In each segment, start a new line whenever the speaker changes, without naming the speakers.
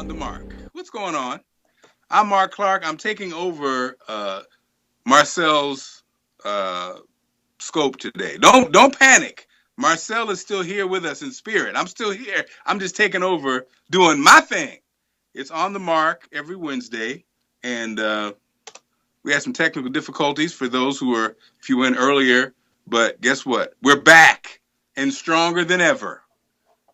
on the mark. What's going on? I'm Marc Clarke. I'm taking over Marcel's uh, scope today. Don't panic. Marcel is still here with us in spirit. I'm still here. I'm just taking over, doing my thing. It's on the mark every Wednesday, and we had some technical difficulties for those who were, if you went earlier. But guess what? We're back and stronger than ever.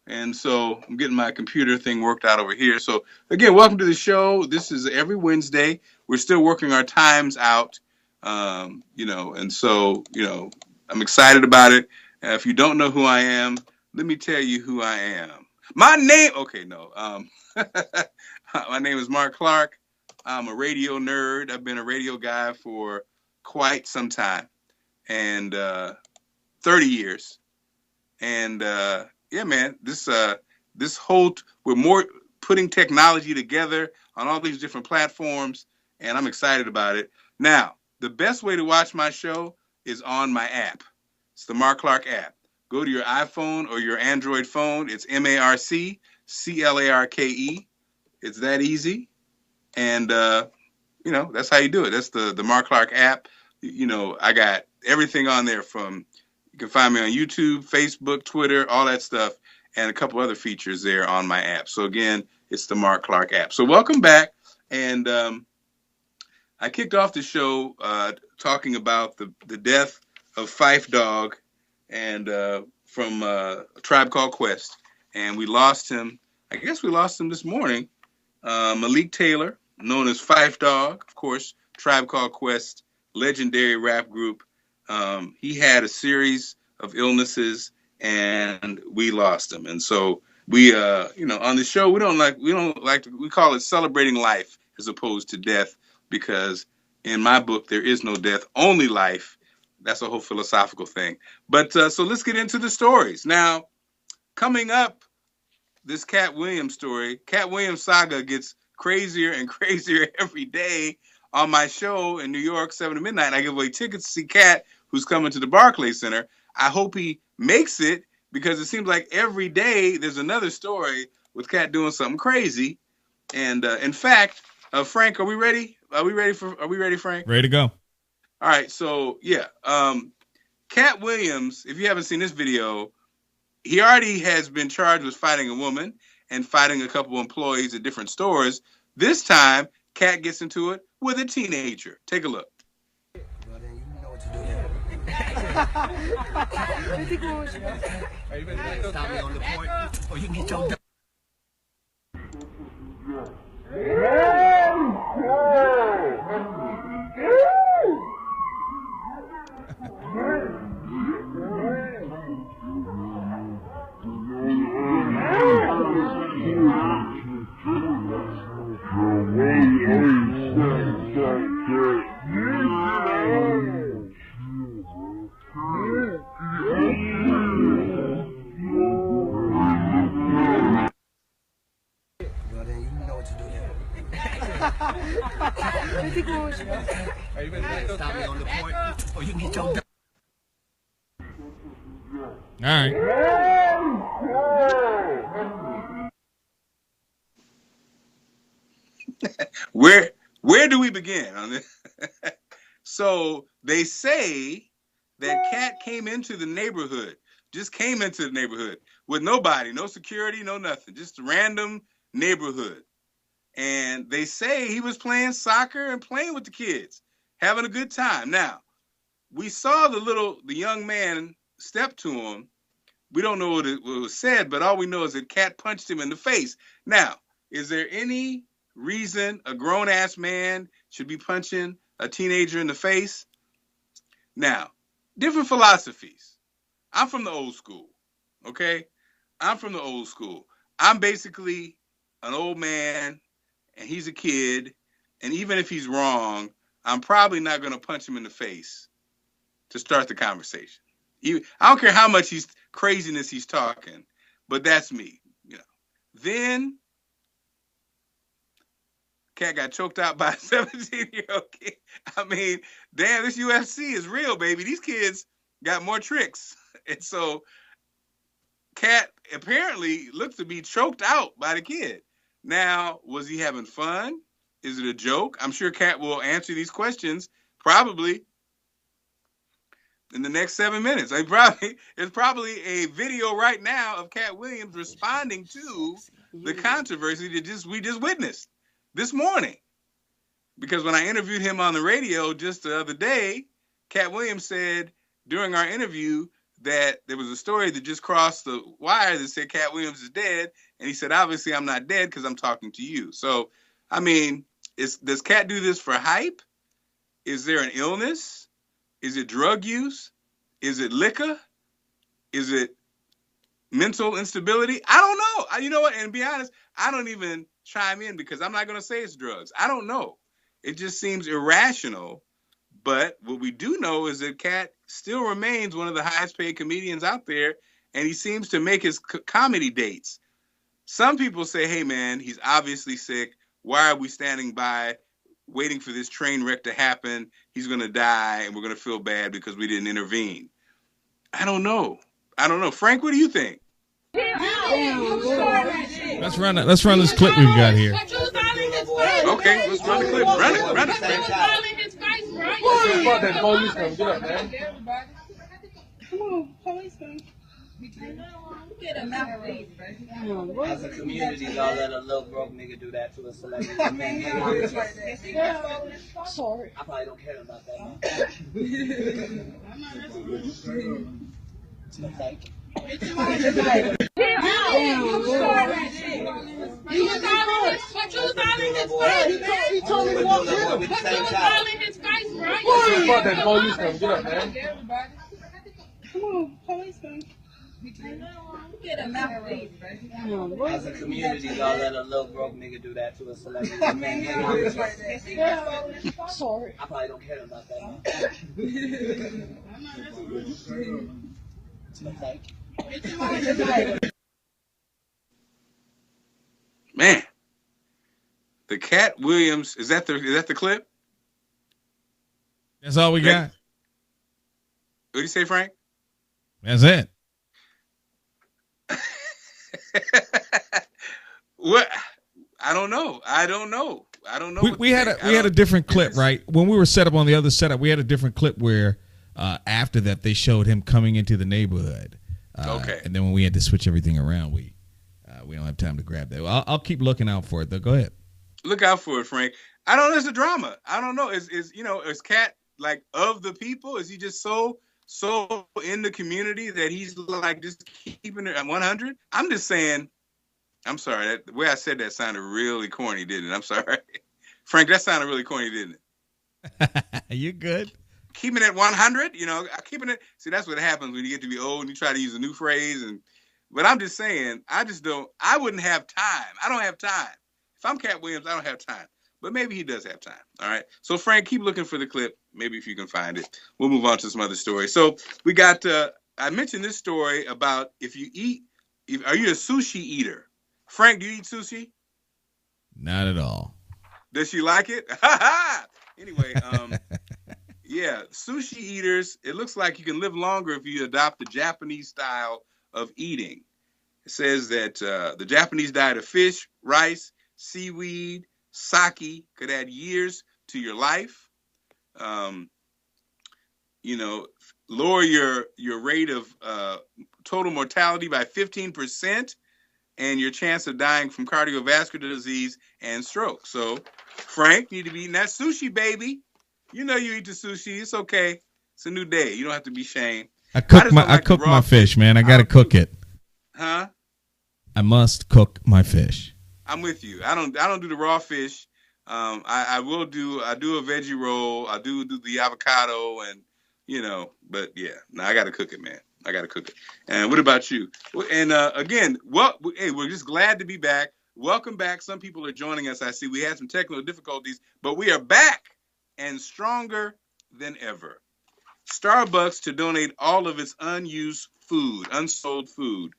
And so I'm getting my computer thing worked out over here. So again, welcome to the show. This is every Wednesday. We're still working our times out, and so I'm excited about it. If you don't know who I am, let me tell you who I am. My name, okay, no, my name is Marc Clarke. I'm a radio nerd. I've been a radio guy for quite some time, and 30 years. And yeah, man, this whole we're more putting technology together on all these different platforms, and I'm excited about it. Now, the best way to watch my show is on my app. It's the Marc Clarke app. Go to your iPhone or your Android phone. It's MarClarke. It's that easy, and that's how you do it. That's the Marc Clarke app. I got everything on there from. You can find me on YouTube, Facebook, Twitter, all that stuff, and a couple other features there on my app. So again, it's the Marc Clarke app. So welcome back. And I kicked off the show talking about the death of Phife Dawg and from a Tribe Called Quest. And we lost him. I guess we lost him this morning. Malik Taylor, known as Phife Dawg, of course, Tribe Called Quest, legendary rap group. He had a series of illnesses, and we lost him. And so we, on the show, we call it celebrating life as opposed to death, because in my book there is no death, only life. That's a whole philosophical thing. But so let's get into the stories now. Coming up, this Cat Williams story. Cat Williams saga gets crazier and crazier every day. On my show in New York, 7 to midnight, I give away tickets to see Cat, who's coming to the Barclays Center. I hope he makes it, because it seems like every day there's another story with Cat doing something crazy. And in fact, Frank, are we ready? Are we ready, Frank?
Ready to go.
All right. So yeah, Cat Williams. If you haven't seen this video, he already has been charged with fighting a woman and fighting a couple employees at different stores. This time, Cat gets into it with a teenager. Take a look.
Well, then you know what to do then. Stop me on the point, or you can get your. Well, then you know what to do then. Stop me on the point, or you can get your.
All right.
Where do we begin on this? So they say that Cat came into the neighborhood, just came into the neighborhood with nobody, no security, no nothing, just a random neighborhood. And they say he was playing soccer and playing with the kids, having a good time. Now, we saw the young man step to him. We don't know what was said, but all we know is that Cat punched him in the face. Now, is there any reason a grown-ass man should be punching a teenager in the face? Now, different philosophies. I'm from the old school, okay? I'm from the old school. I'm basically an old man, and he's a kid, and even if he's wrong, I'm probably not going to punch him in the face to start the conversation. I don't care how much craziness he's talking, but that's me. Then Cat got choked out by a 17-year-old kid. I mean, damn, this UFC is real, baby. These kids got more tricks. And so Cat apparently looks to be choked out by the kid. Now, was he having fun? Is it a joke? I'm sure Cat will answer these questions probably in the next 7 minutes. It's probably a video right now of Cat Williams responding to the controversy that we just witnessed this morning. Because when I interviewed him on the radio just the other day, Cat Williams said during our interview that there was a story that just crossed the wire that said Cat Williams is dead, and he said, obviously I'm not dead because I'm talking to you. So, I mean, does Cat do this for hype? Is there an illness? Is it drug use? Is it liquor? Is it mental instability? I don't know. You know what? And to be honest, I don't even chime in because I'm not going to say it's drugs. I don't know. It just seems irrational. But what we do know is that Cat still remains one of the highest paid comedians out there, and he seems to make his comedy dates. Some people say, hey, man, he's obviously sick. Why are we standing by waiting for this train wreck to happen? He's going to die, and we're going to feel bad because we didn't intervene. I don't know. Frank, what do you think?
Let's run this clip we've got here.
Okay, let's run the clip. Run it, Frank.
Come on, police man.
As a community, y'all let a little broke nigga do that to a celebrity.
Sorry.
I probably don't care about that. Thank you.
He told me to walk with him. Come on, policeman.
As a community, y'all let a little broke nigga do that to a celebrity.
Sorry.
I probably don't care about that. Thank you.
Man, the Cat Williams, is that the clip?
That's all we got.
What do you say, Frank?
That's it.
What? I don't know.
We had a different clip, right? When we were set up on the other setup, we had a different clip where after that they showed him coming into the neighborhood.
Okay.
And then when we had to switch everything around, we don't have time to grab that. I'll keep looking out for it though. Go ahead.
Look out for it, Frank. I don't know. It's a drama. I don't know. Is Cat like of the people? Is he just so in the community that he's like just keeping it at 100? I'm just saying. I'm sorry. The way I said that sounded really corny, didn't it? I'm sorry, Frank. That sounded really corny, didn't it?
You good?
Keeping it 100, keeping it. See, that's what happens when you get to be old and you try to use a new phrase. But I'm just saying, I wouldn't have time. I don't have time. If I'm Cat Williams, I don't have time. But maybe he does have time. All right. So, Frank, keep looking for the clip. Maybe if you can find it. We'll move on to some other stories. So, we got, I mentioned this story about are you a sushi eater? Frank, do you eat sushi?
Not at all.
Does she like it? Anyway, yeah, sushi eaters, it looks like you can live longer if you adopt the Japanese style of eating. It says that the Japanese diet of fish, rice, seaweed, sake could add years to your life. Lower your rate of total mortality by 15%. And your chance of dying from cardiovascular disease and stroke. So, Frank, you need to be eating that sushi, baby. You know you eat the sushi. It's okay. It's a new day. You don't have to be ashamed.
I cook my fish, man. I gotta cook it.
Huh?
I must cook my fish.
I'm with you. I don't do the raw fish. I do a veggie roll. I do the avocado and but yeah, no, I gotta cook it, man. I got to cook it. And what about you? And again, hey, we're just glad to be back. Welcome back. Some people are joining us. I see we had some technical difficulties, but we are back and stronger than ever. Starbucks to donate all of its unsold food.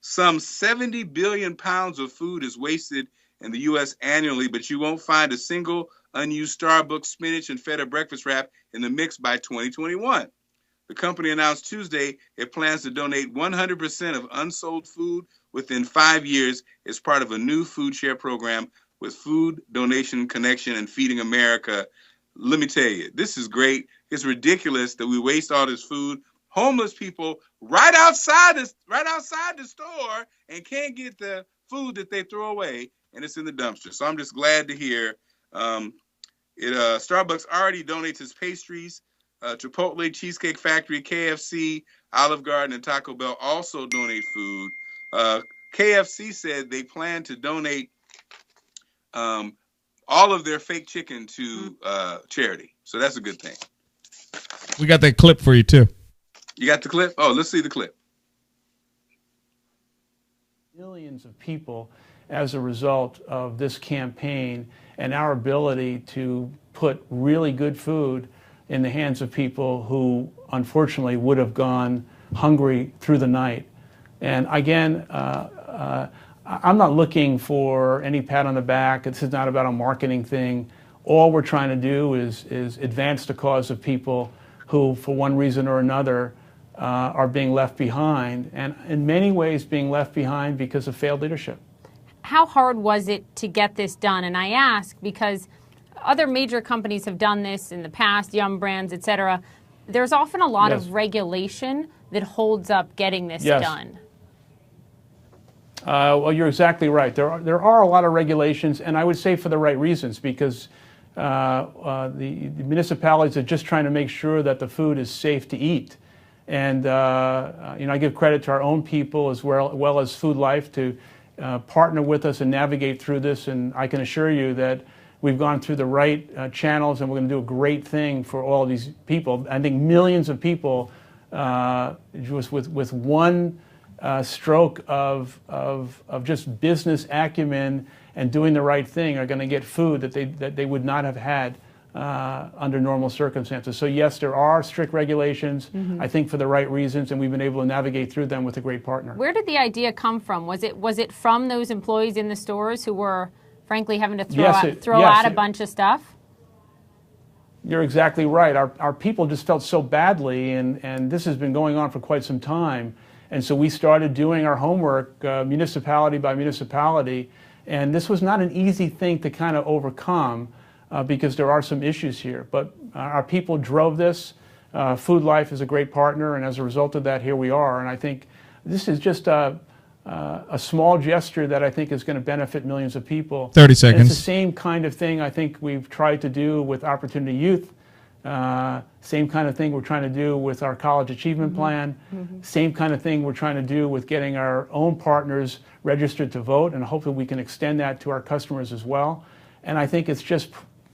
Some 70 billion pounds of food is wasted in the U.S. annually, but you won't find a single unused Starbucks spinach and feta breakfast wrap in the mix by 2021. The company announced Tuesday it plans to donate 100% of unsold food within 5 years as part of a new food share program with Food Donation Connection and Feeding America. Let me tell you, this is great. It's ridiculous that we waste all this food. Homeless people right outside the store and can't get the food that they throw away, and it's in the dumpster. So I'm just glad to hear Starbucks already donates its pastries. Chipotle, Cheesecake Factory, KFC, Olive Garden, and Taco Bell also donate food. KFC said they plan to donate all of their fake chicken to charity. So that's a good thing.
We got that clip for you, too.
You got the clip? Oh, let's see the clip.
Millions of people as a result of this campaign and our ability to put really good food in the hands of people who unfortunately would have gone hungry through the night. And again, I'm not looking for any pat on the back. This is not about a marketing thing. All we're trying to do is advance the cause of people who, for one reason or another, are being left behind, and in many ways being left behind because of failed leadership.
How hard was it to get this done? And I ask because other major companies have done this in the past, Yum Brands, et cetera. There's often a lot of regulation that holds up getting this done.
Well, you're exactly right. There are a lot of regulations, and I would say for the right reasons, because the municipalities are just trying to make sure that the food is safe to eat. And I give credit to our own people as well as Food Life to partner with us and navigate through this. And I can assure you that we've gone through the right channels, and we're going to do a great thing for all of these people. I think millions of people, just with one stroke of just business acumen and doing the right thing, are going to get food that they would not have had under normal circumstances. So yes, there are strict regulations, I think for the right reasons, and we've been able to navigate through them with a great partner.
Where did the idea come from? Was it from those employees in the stores who were frankly having to throw out a bunch of stuff?
You're exactly right. Our people just felt so badly, and this has been going on for quite some time. And so we started doing our homework municipality by municipality, and this was not an easy thing to kind of overcome because there are some issues here. But our people drove this. Food Life is a great partner, and as a result of that, here we are. And I think this is just a small gesture that I think is going to benefit millions of people.
30 seconds.
And it's the same kind of thing I think we've tried to do with Opportunity Youth. Same kind of thing we're trying to do with our College Achievement Plan. Same kind of thing we're trying to do with getting our own partners registered to vote, and hopefully we can extend that to our customers as well. And I think it's just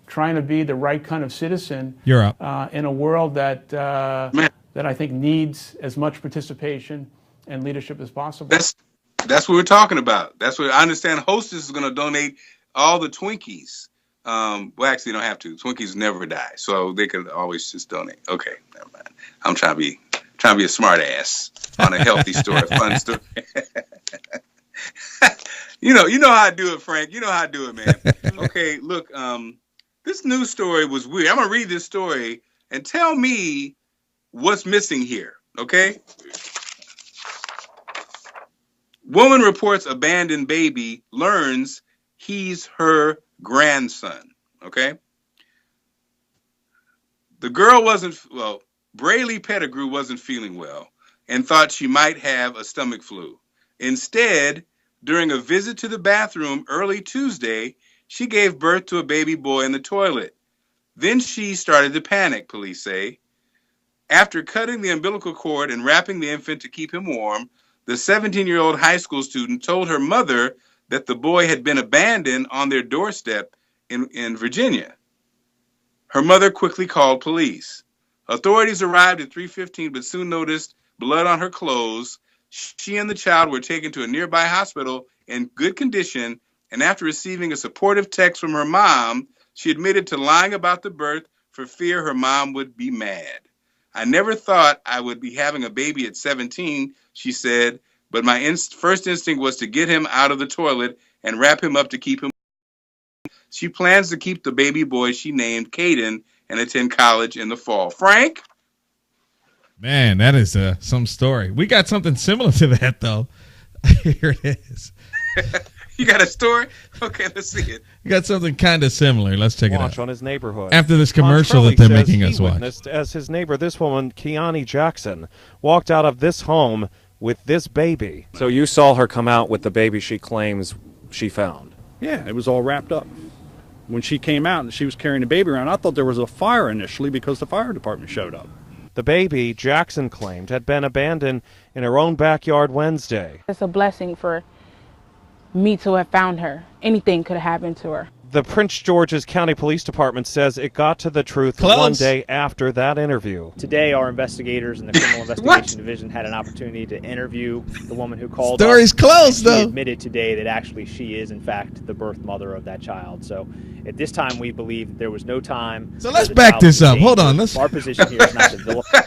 trying to be the right kind of citizen in a world that I think needs as much participation and leadership as possible.
That's what we're talking about. That's what I understand. Hostess is going to donate all the Twinkies. Well, actually, you don't have to. Twinkies never die, so they could always just donate. Okay, never mind. I'm trying to be a smart ass on a healthy story, fun story. You know how I do it, Frank. You know how I do it, man. Okay, look, this news story was weird. I'm gonna read this story and tell me what's missing here. Okay. Woman reports abandoned baby, learns he's her grandson. Okay. The girl Braylee Pettigrew wasn't feeling well and thought she might have a stomach flu. Instead, during a visit to the bathroom early Tuesday, she gave birth to a baby boy in the toilet. Then she started to panic, police say. After cutting the umbilical cord and wrapping the infant to keep him warm, the 17-year-old high school student told her mother that the boy had been abandoned on their doorstep in Virginia. Her mother quickly called police. Authorities arrived at 3:15 but soon noticed blood on her clothes. She and the child were taken to a nearby hospital in good condition, and after receiving a supportive text from her mom, she admitted to lying about the birth for fear her mom would be mad. I never thought I would be having a baby at 17, she said, but my first instinct was to get him out of the toilet and wrap him up to keep him. She plans to keep the baby boy she named Caden and attend college in the fall. Frank?
Man, that is some story. We got something similar to that, though. Here it is.
You got a story? Okay, let's see it.
You got something kind of similar. Let's check it out.
On his neighborhood.
After this commercial that they're making us watch.
Witnessed as his neighbor, this woman, Keani Jackson, walked out of this home with this baby. So you saw her come out with the baby she claims she found.
Yeah, it was all wrapped up. When she came out and she was carrying the baby around, I thought there was a fire initially because the fire department showed up.
The baby, Jackson claimed, had been abandoned in her own backyard Wednesday.
It's a blessing for me to have found her. Anything could have happened to her.
The Prince George's County Police Department says it got to the truth one day after that interview.
Today, our investigators in the Criminal Investigation Division had an opportunity to interview the woman who called us.
Story's closed, though.
She admitted today that actually she is, in fact, the birth mother of that child. So at this time, we believe there was no time.
So let's back this up. Hold on.
Our position here is not to vilify.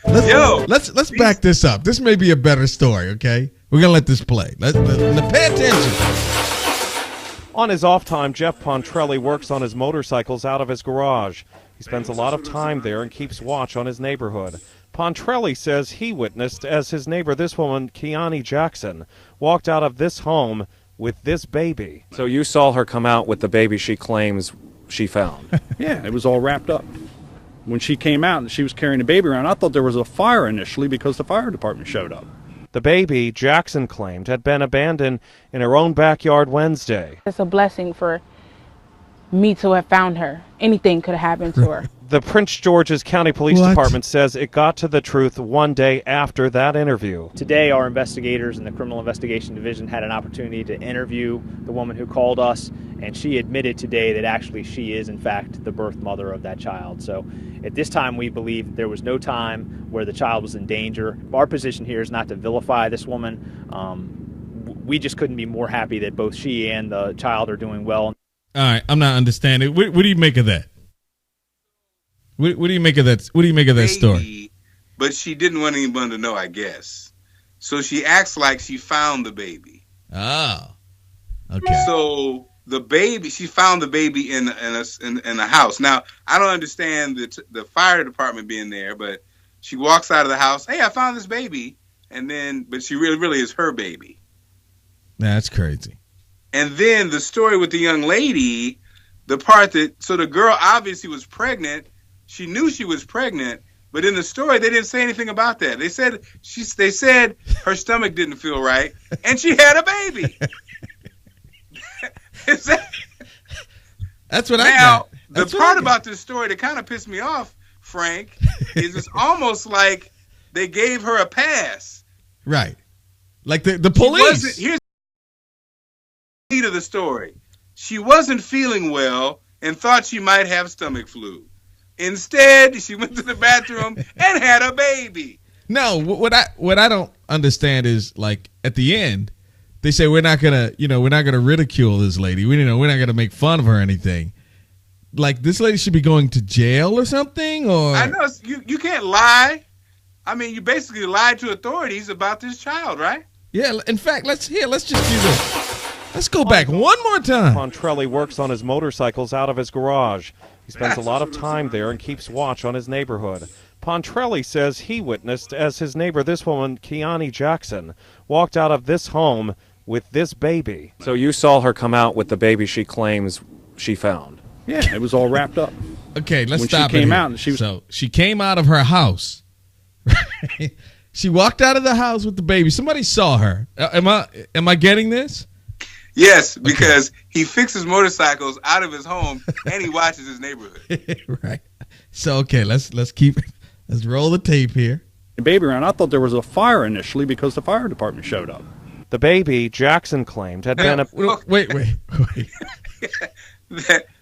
Let's back this up. This may be a better story, okay? We're going to let this play. Let's pay attention.
On his off time, Jeff Pontrelli works on his motorcycles out of his garage. He spends a lot of time there and keeps watch on his neighborhood. Pontrelli says he witnessed as his neighbor, this woman, Keani Jackson, walked out of this home with this baby. So you saw her come out with the baby she claims she found.
Yeah, it was all wrapped up. When she came out and she was carrying the baby around, I thought there was a fire initially because the fire department showed up.
The baby, Jackson claimed, had been abandoned in her own backyard Wednesday.
It's a blessing for me to have found her. Anything could have happened to her.
The Prince George's County Police Department says it got to the truth one day after that interview.
Today, our investigators in the Criminal Investigation Division had an opportunity to interview the woman who called us, and she admitted today that actually she is, in fact, the birth mother of that child. So at this time, we believe there was no time where the child was in danger. Our position here is not to vilify this woman. We just couldn't be more happy that both she and the child are doing well.
All right, I'm not understanding. What do you make of that? What do you make of that? What do you make of that story?
But she didn't want anyone to know, I guess. So she acts like she found the baby.
Oh, okay.
So the baby, she found the baby in a house. Now I don't understand the fire department being there, but she walks out of the house. Hey, I found this baby, but she really is her baby.
That's crazy.
And then the story with the young lady, so the girl obviously was pregnant. She knew she was pregnant, but in the story they didn't say anything about that. They said her stomach didn't feel right, and she had a baby.
That's what I got.
The part about this story that kind of pissed me off, Frank, is it's almost like they gave her a pass.
Right. Like the police.
Here's the key to the story. She wasn't feeling well and thought she might have stomach flu. Instead, she went to the bathroom and had a baby.
No, what I don't understand is, like, at the end, they say we're not gonna ridicule this lady. We're not gonna make fun of her or anything. Like, this lady should be going to jail or something. Or
I know you can't lie. I mean, you basically lied to authorities about this child, right?
Yeah. In fact, let's just do this. Let's go back one more time.
Pontrelli works on his motorcycles out of his garage. He spends a lot of time there and keeps watch on his neighborhood. Pontrelli says he witnessed as his neighbor, this woman, Keani Jackson, walked out of this home with this baby. So you saw her come out with the baby she claims she found.
Yeah, it was all wrapped up.
Okay, let's
when
stop.
She came out, and
she came out of her house. Right? She walked out of the house with the baby. Somebody saw her. Am I getting this?
Yes, because he fixes motorcycles out of his home and he watches his neighborhood.
Right. So let's roll the tape here.
The baby around. I thought there was a fire initially because the fire department showed up.
The baby, Jackson claimed, had been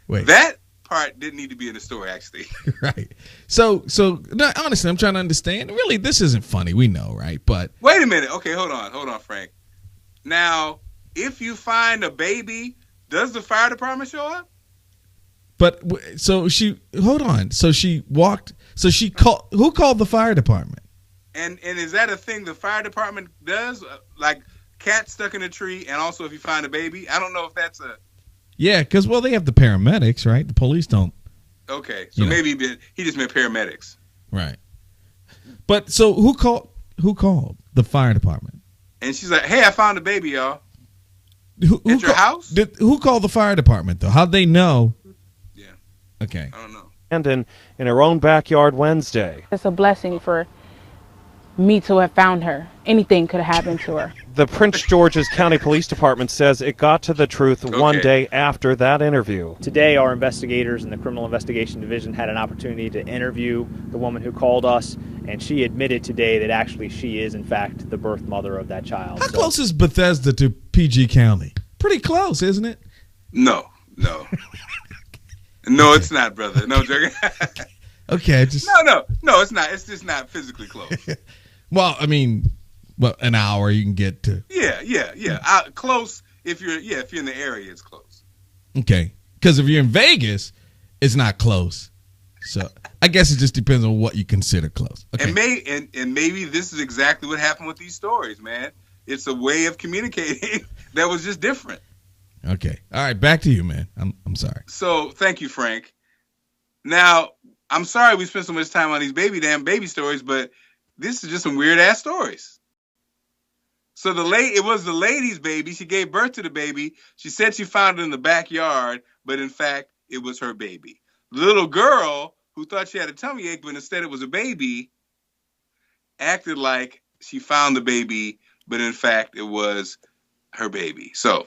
Wait.
That part didn't need to be in the story, actually.
Right. So no, honestly, I'm trying to understand. Really, this isn't funny. We know, right? But
wait a minute. Okay, hold on, Frank. Now, if you find a baby, does the fire department show up?
But so hold on. So she walked. So she called. Who called the fire department?
And is that a thing the fire department does? Like cat stuck in a tree, and also if you find a baby? I don't know if that's a.
Yeah, because they have the paramedics, right? The police don't.
Okay, so maybe he just meant paramedics.
Right. But so who called? Who called the fire department?
And she's like, "Hey, I found a baby, y'all."
Who
At your house?
Who called the fire department though? How'd they know?
Yeah.
Okay.
I don't know.
And in her own backyard Wednesday.
It's a blessing for me to have found her. Anything could have happened to her.
The Prince George's County Police Department says it got to the truth one day after that interview.
Today, our investigators in the Criminal Investigation Division had an opportunity to interview the woman who called us, and she admitted today that actually she is, in fact, the birth mother of that child.
How close is Bethesda to PG County? Pretty close, isn't it?
No. No, it's not, brother. No, joking.
Okay,
No, it's not. It's just not physically close.
Well, I mean, an hour you can get to.
Yeah. Close if you're in the area, it's close.
Okay, because if you're in Vegas, it's not close. So I guess it just depends on what you consider close. Okay.
And maybe this is exactly what happened with these stories, man. It's a way of communicating that was just different.
Okay. All right, back to you, man. I'm sorry.
So thank you, Frank. Now, I'm sorry we spent so much time on these baby stories, but this is just some weird ass stories. So it was the lady's baby. She gave birth to the baby. She said she found it in the backyard, but in fact, it was her baby. The little girl who thought she had a tummy ache, but instead it was a baby, acted like she found the baby, but in fact, it was her baby. So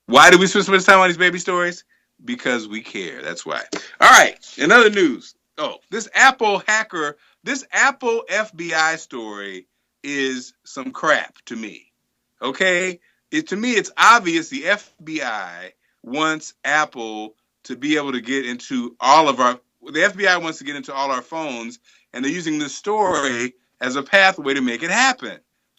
why do we spend so much time on these baby stories? Because we care. That's why. All right. In other news. Oh, this Apple FBI story is some crap to me. Okay? To me, it's obvious the FBI wants Apple to be able to get into the FBI wants to get into all our phones, and they're using this story as a pathway to make it happen.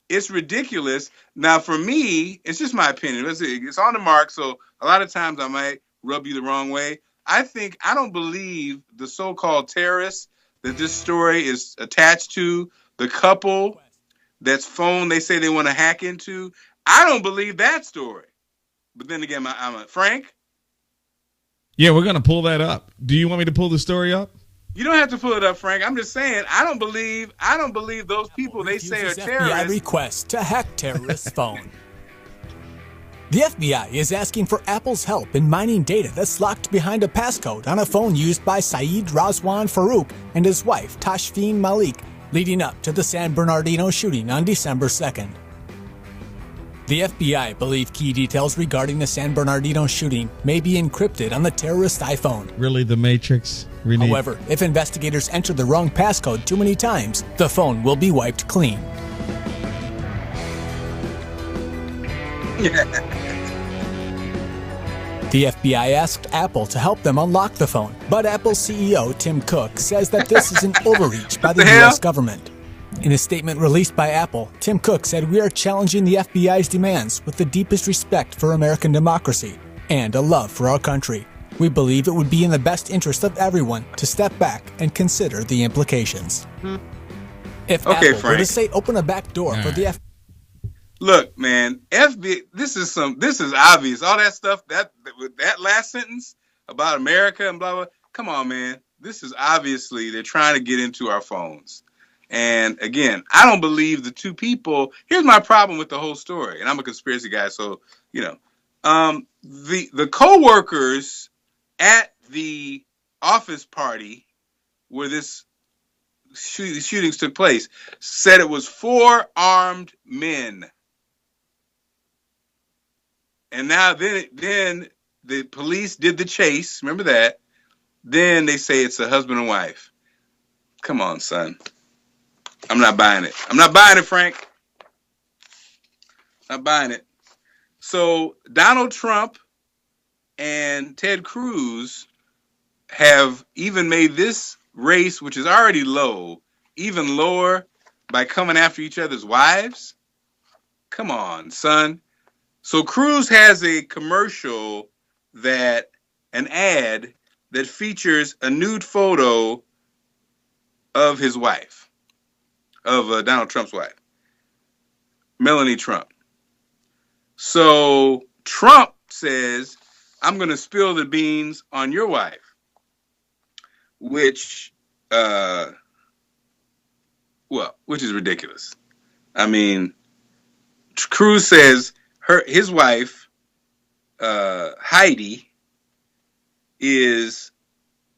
It's ridiculous. Now, for me, it's just my opinion. It's on the mark, so a lot of times I might rub you the wrong way. I don't believe the so-called terrorists that this story is attached to, the couple that's phone they say they want to hack into. I don't believe that story. But then again, Frank?
Yeah, we're going to pull that up. Do you want me to pull the story up?
You don't have to pull it up, Frank. I'm just saying, I don't believe those people they say are terrorists.
FBI request to hack terrorists' phone. The FBI is asking for Apple's help in mining data that's locked behind a passcode on a phone used by Saeed Razwan Farouk and his wife, Tashfeen Malik, leading up to the San Bernardino shooting on December 2nd. The FBI believe key details regarding the San Bernardino shooting may be encrypted on the terrorist's iPhone.
Really, the Matrix? Really?
However, if investigators enter the wrong passcode too many times, the phone will be wiped clean. The FBI asked Apple to help them unlock the phone, but Apple CEO Tim Cook says that this is an overreach by the U.S. government. In a statement released by Apple, Tim Cook said, "We are challenging the FBI's demands with the deepest respect for American democracy and a love for our country. We believe it would be in the best interest of everyone to step back and consider the implications." If Apple were to say open a back door for the FBI.
Look, man, this is obvious. All that stuff, that last sentence about America and blah, blah. Come on, man. This is obviously they're trying to get into our phones. And again, I don't believe the two people. Here's my problem with the whole story. And I'm a conspiracy guy, so, the co-workers at the office party where this shootings took place said it was 4 armed men. And now then the police did the chase. Remember that? Then they say it's a husband and wife. Come on, son. I'm not buying it. I'm not buying it, Frank. Not buying it. So Donald Trump and Ted Cruz have even made this race, which is already low, even lower by coming after each other's wives. Come on, son. So Cruz has a commercial an ad that features a nude photo of his wife, of Donald Trump's wife, Melania Trump. So Trump says, "I'm going to spill the beans on your wife," which Well, which is ridiculous. I mean, Cruz says his wife, Heidi, is,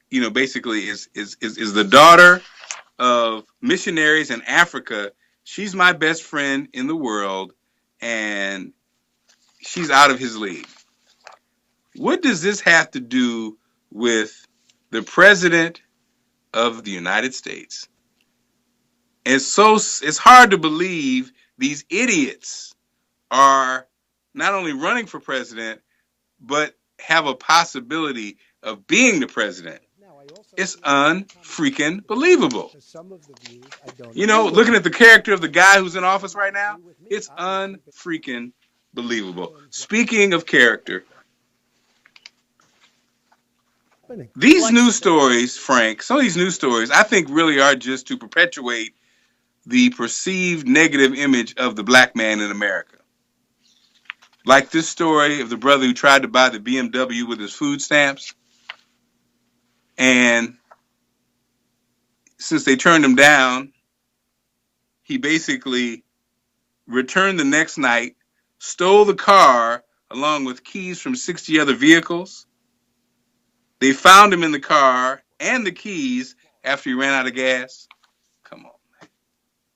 basically is the daughter of missionaries in Africa. She's my best friend in the world, and she's out of his league. What does this have to do with the president of the United States? It's hard to believe these idiots are not only running for president, but have a possibility of being the president. It's unfreaking believable. Looking at the character of the guy who's in office right now, it's unfreaking believable. Speaking of character, these news stories, Frank, some of these news stories, I think really are just to perpetuate the perceived negative image of the black man in America. Like this story of the brother who tried to buy the BMW with his food stamps. And since they turned him down, he basically returned the next night, stole the car along with keys from 60 other vehicles. They found him in the car and the keys after he ran out of gas. Come on.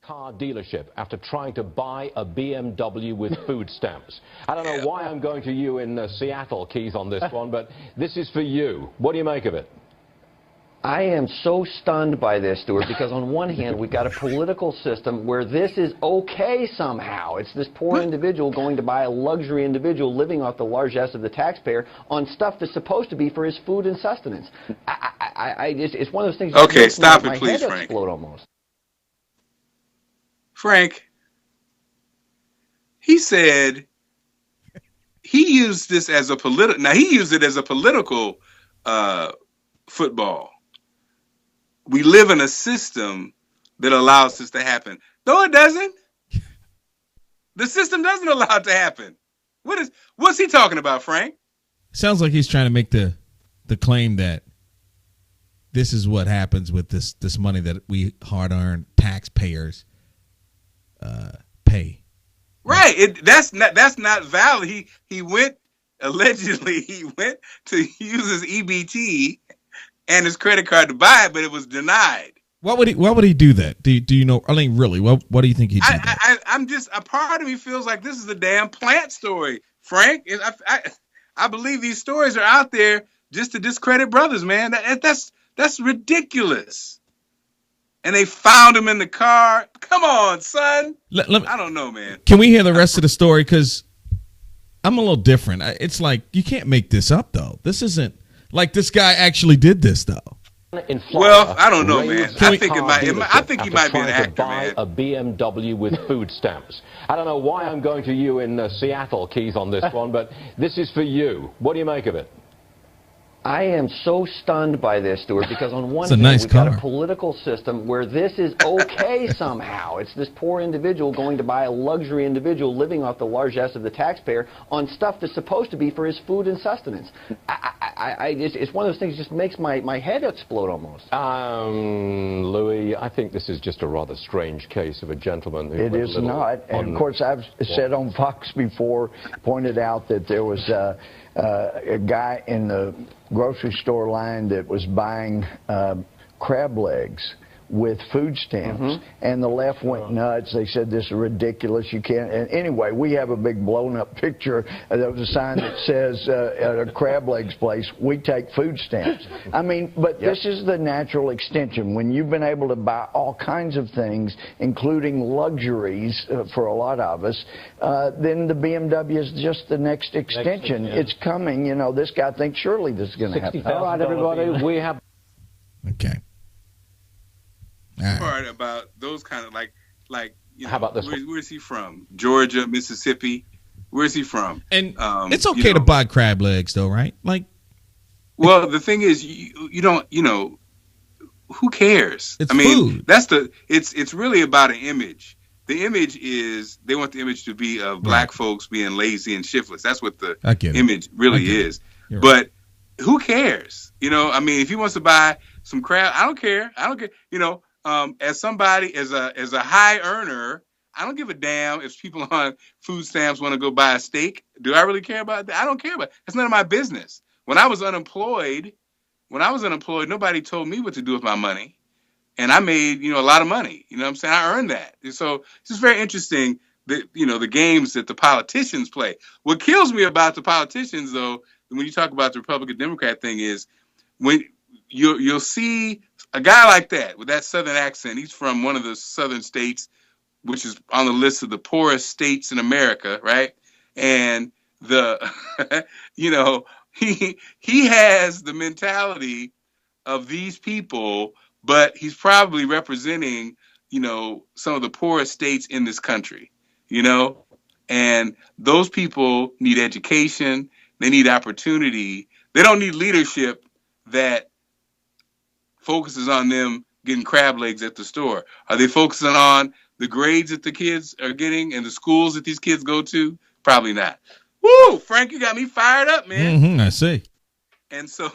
Car dealership after trying to buy a BMW with food stamps. I don't know why I'm going to you in Seattle, Keith, on this one, but this is for you. What do you make of it?
I am so stunned by this, Stuart, because on one hand, we've got a political system where this is okay somehow. It's this poor individual going to buy a luxury individual living off the largesse of the taxpayer on stuff that's supposed to be for his food and sustenance. It's one of those things that
okay,
makes
stop
my
it, please,
head
Frank.
Explode almost.
Frank, he said he used this as a political. Now he used it as a political football. We live in a system that allows this to happen. No, it doesn't. The system doesn't allow it to happen. What's he talking about, Frank?
Sounds like he's trying to make the claim that this is what happens with this money that we hard-earned taxpayers pay.
Right. That's not valid. He went allegedly to use his EBT and his credit card to buy it, but it was denied.
Why would he do that? Do you know? I mean, really, what do you think he did?
I'm just, a part of me feels like this is a damn plant story, Frank. I believe these stories are out there just to discredit brothers, man. That's ridiculous. And they found him in the car. Come on, son. I don't know, man.
Can we hear the rest of the story? Because I'm a little different. It's like, you can't make this up, though. This isn't like this guy actually did this, though.
Well, I don't know, man. I think he might be an actor, man.
A BMW with food stamps. I don't know why I'm going to you in Seattle, Keith, on this one, but this is for you. What do you make of it?
I am so stunned by this, Stuart, because on one
hand,
we've got a political system where this is okay somehow. It's this poor individual going to buy a luxury individual living off the largesse of the taxpayer on stuff that's supposed to be for his food and sustenance. It's one of those things that just makes my head explode almost.
Louis, I think this is just a rather strange case of a gentleman who
It is not. And, of course, I've said on Fox before, pointed out that there was a guy in the grocery store line that was buying crab legs with food stamps, and the left went nuts. They said, this is ridiculous, you can't. And anyway, we have a big blown up picture. There was a sign that says at a crab legs place, we take food stamps. I mean, but this is the natural extension. When you've been able to buy all kinds of things, including luxuries for a lot of us, then the BMW is just the next extension. It's coming. You know, this guy thinks surely this is going to happen.
All right, everybody, we have...
Okay.
Part about those kind of like you know,
how about this?
Where's he from? Georgia, Mississippi. Where's he from?
And it's okay to buy crab legs, though, right? Like,
well, the thing is, you don't, who cares?
It's
food.
Food.
It's really about an image. The image is, they want the image to be of black folks being lazy and shiftless. That's what the image really is. But who cares? I mean, if he wants to buy some crab, I don't care. as somebody as a high earner, I don't give a damn if people on food stamps want to go buy a steak. Do I really care about that? I don't care about it. That's none of my business. When I was unemployed, nobody told me what to do with my money. And I made, a lot of money. You know what I'm saying? I earned that. And so it's just very interesting that, the games that the politicians play. What kills me about the politicians, though, when you talk about the Republican Democrat thing, is when you'll see a guy like that with that Southern accent. He's from one of the Southern states, which is on the list of the poorest states in America, right? And you know, he has the mentality of these people, but he's probably representing, some of the poorest states in this country, and those people need education, they need opportunity, they don't need leadership that focuses on them getting crab legs at the store. Are they focusing on the grades that the kids are getting and the schools that these kids go to? Probably not. Woo, Frank, you got me fired up, man.
Mm-hmm, I see.
And so,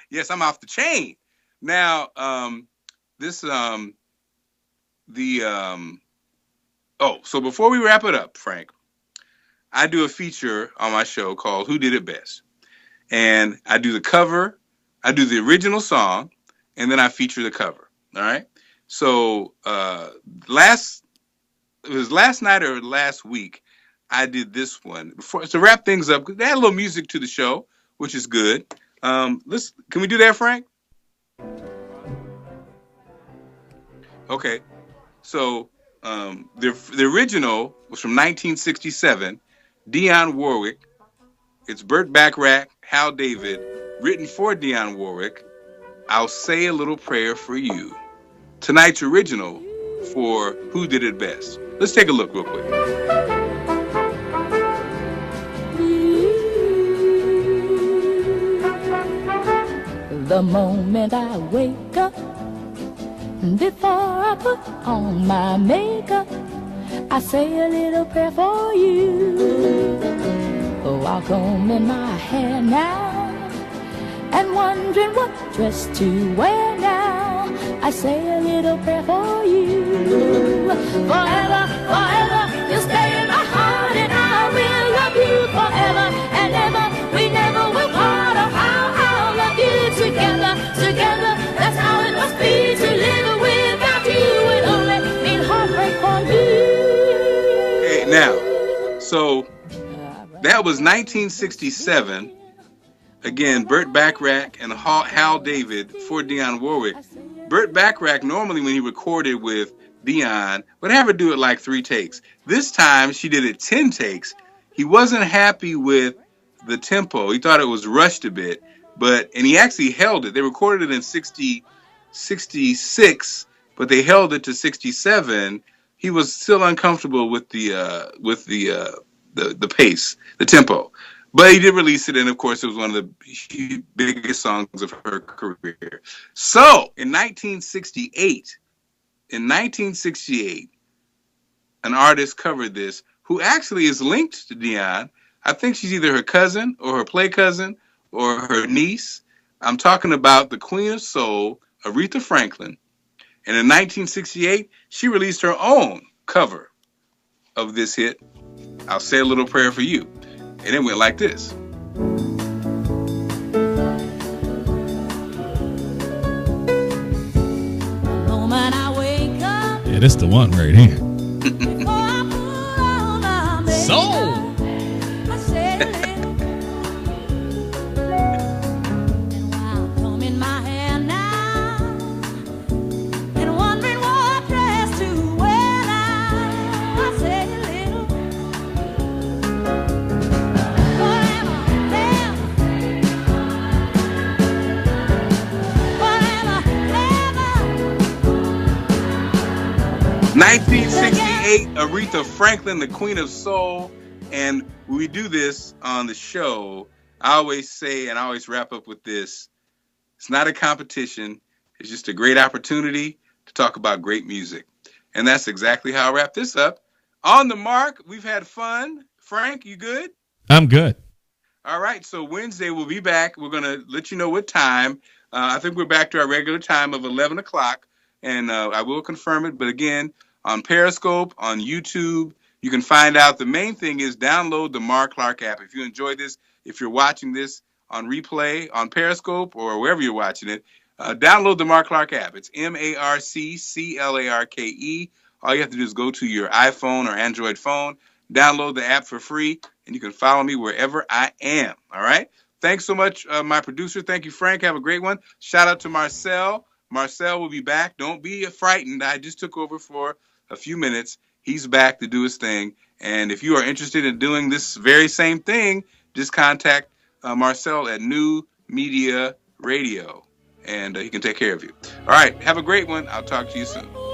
yes, I'm off the chain. Now, so before we wrap it up, Frank, I do a feature on my show called Who Did It Best? And I do the cover, I do the original song, and then I feature the cover. All right. So last night or last week, I did this one. To wrap things up, they had a little music to the show, which is good. Can we do that, Frank? Okay. So the original was from 1967, Dionne Warwick. It's Burt Bacharach, Hal David, written for Dionne Warwick. I'll Say a Little Prayer for You. Tonight's original for Who Did It Best. Let's take a look real quick.
The moment I wake up, before I put on my makeup, I say a little prayer for you. Oh, I'll comb in my hair now, and wondering what dress to wear now. I say a little prayer for you. Forever, forever, you'll stay in my heart, and I will love you forever and ever. We never will part. Oh, how I'll love you together, together. That's how it must be to live without you. It only means heartbreak for you.
Okay, now, so that was 1967. Again, Burt Bacharach and Hal David for Dionne Warwick. Burt Bacharach, normally when he recorded with Dionne, would have her do it like 3 takes. This time, she did it 10 takes. He wasn't happy with the tempo. He thought it was rushed a bit, and he actually held it. They recorded it in 66, but they held it to 67. He was still uncomfortable with the pace, the tempo. But he did release it, and of course, it was one of the biggest songs of her career. So, in 1968, an artist covered this who actually is linked to Dionne. I think she's either her cousin or her play cousin or her niece. I'm talking about the Queen of Soul, Aretha Franklin. And in 1968, she released her own cover of this hit, I'll Say a Little Prayer for You. And it went like this.
Yeah, this the one right here. Soul.
Aretha Franklin, the Queen of Soul. And when we do this on the show, I always say, and I always wrap up with this, it's not a competition. It's just a great opportunity to talk about great music. And that's exactly how I wrap this up. On the mark, we've had fun. Frank, you good?
I'm good.
All right. So Wednesday, we'll be back. We're going to let you know what time. I think we're back to our regular time of 11 o'clock. and I will confirm it. But again, on Periscope, on YouTube, you can find out. The main thing is download the Marc Clarke app. If you enjoy this, if you're watching this on replay on Periscope or wherever you're watching it, download the Marc Clarke app. It's MarcClarke. All you have to do is go to your iPhone or Android phone, download the app for free, and you can follow me wherever I am. All right? Thanks so much, my producer. Thank you, Frank. Have a great one. Shout out to Marcel. Marcel will be back. Don't be frightened. I just took over for a few minutes. He's back to do his thing. And if you are interested in doing this very same thing, just contact Marcel at New Media Radio, and he can take care of you. All right. Have a great one. I'll talk to you soon.